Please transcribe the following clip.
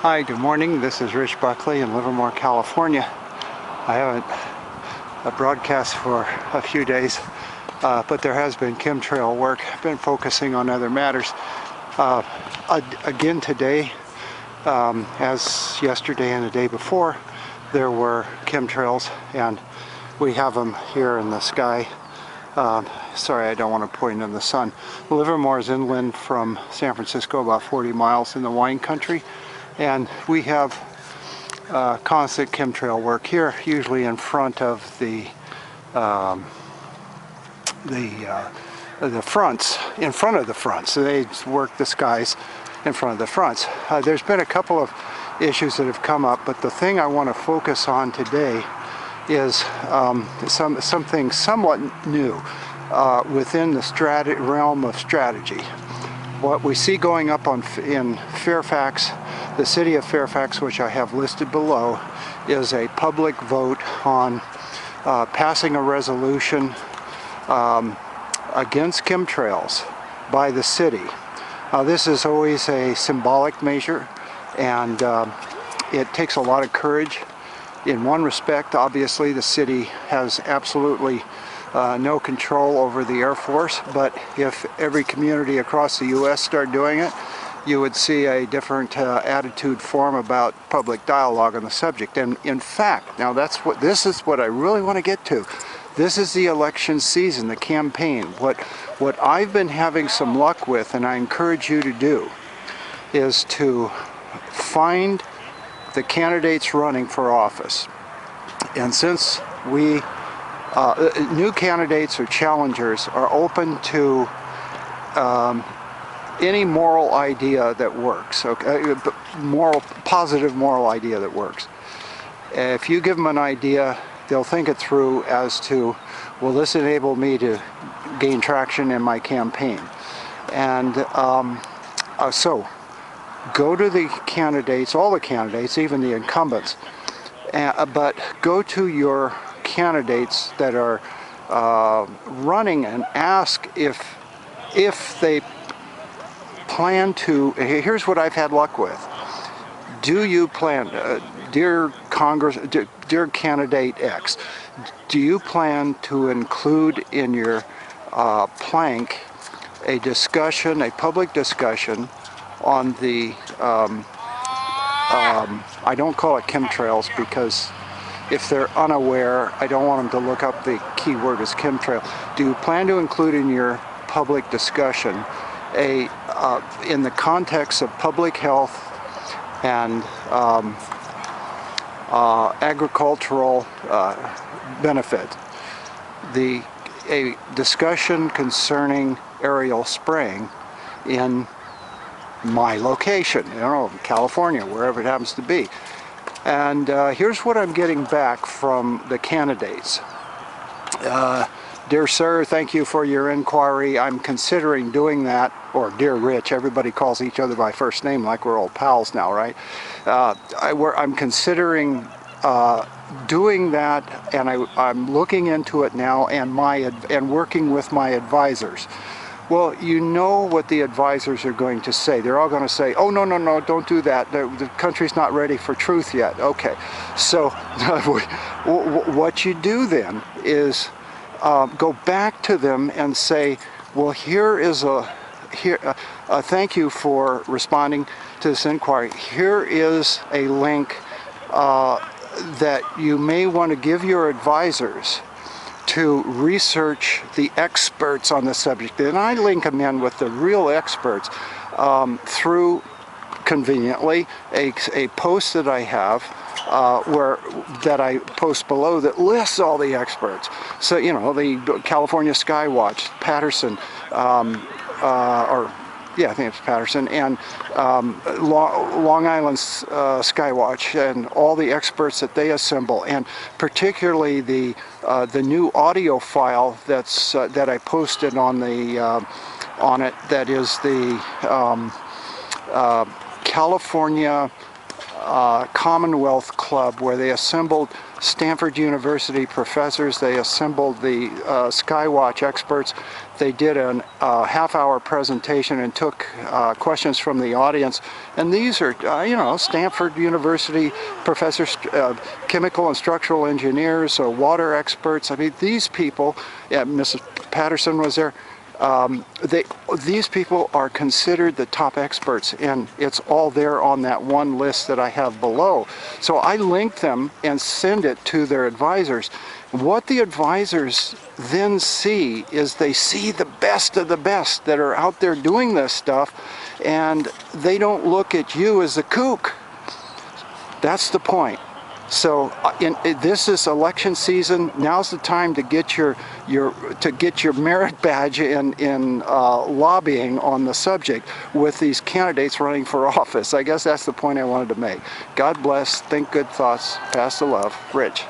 Hi, good morning. This is Rich Buckley in Livermore, California. I haven't broadcast for a few days, but there has been chemtrail work. I've been focusing on other matters. Again today, as yesterday and the day before, there were chemtrails, and we have them here in the sky. Sorry, I don't want to point in the sun. Livermore is inland from San Francisco, about 40 miles in the wine country. And we have constant chemtrail work here, usually in front of the fronts, in front of the fronts. So they work the skies in front of the fronts. There's been a couple of issues that have come up, but the thing I want to focus on today is something somewhat new within the realm of strategy. What we see going up in Fairfax, the city of Fairfax, which I have listed below, is a public vote on passing a resolution against chemtrails by the city. This is always a symbolic measure, and it takes a lot of courage. In one respect, obviously, the city has absolutely no control over the Air Force, but if every community across the U.S. started doing it, you would see a different attitude form about public dialogue on the subject. And in fact, now this is what I really want to get to. This is the election season, the campaign. What I've been having some luck with, and I encourage you to do, is to find the candidates running for office. And since we new candidates or challengers are open to any moral idea that works, okay? Positive moral idea that works. If you give them an idea, they'll think it through as to, will this enable me to gain traction in my campaign? And so go to the candidates, all the candidates, even the incumbents, but go to your candidates that are running and ask if they plan to. Here's what I've had luck with. Do you plan, dear candidate X, do you plan to include in your plank a discussion, a public discussion on the I don't call it chemtrails, because if they're unaware, I don't want them to look up the keyword as chemtrail. Do you plan to include in your public discussion in the context of public health and agricultural benefit, a discussion concerning aerial spraying in my location, California, wherever it happens to be? And here's what I'm getting back from the candidates. Dear sir, thank you for your inquiry. I'm considering doing that. Or dear Rich, everybody calls each other by first name like we're old pals now, right? I'm considering doing that, and I'm looking into it now, and working with my advisors. Well, you know what the advisors are going to say. They're all going to say, oh, no, don't do that. The country's not ready for truth yet. Okay, so what you do then is go back to them and say, well, thank you for responding to this inquiry. Here is a link that you may want to give your advisors to research the experts on the subject. And I link them in with the real experts through, conveniently, a post that I have that I post below that lists all the experts. So, the California Skywatch, Patterson, I think it's Patterson, and Long Island Skywatch, and all the experts that they assemble, and particularly the new audio file that I posted on it. That is the California Commonwealth Club, where they assembled Stanford University professors. They assembled the Skywatch experts. They did a half-hour presentation and took questions from the audience. And these are, you know, Stanford University professors, chemical and structural engineers, water experts. I mean, these people, yeah, Mrs. Patterson was there. These people are considered the top experts, and it's all there on that one list that I have below. So I link them and send it to their advisors. What the advisors then see is they see the best of the best that are out there doing this stuff, and they don't look at you as a kook. That's the point. So this is election season. Now's the time to get your merit badge in lobbying on the subject with these candidates running for office. I guess that's the point I wanted to make. God bless. Think good thoughts. Pass the love. Rich.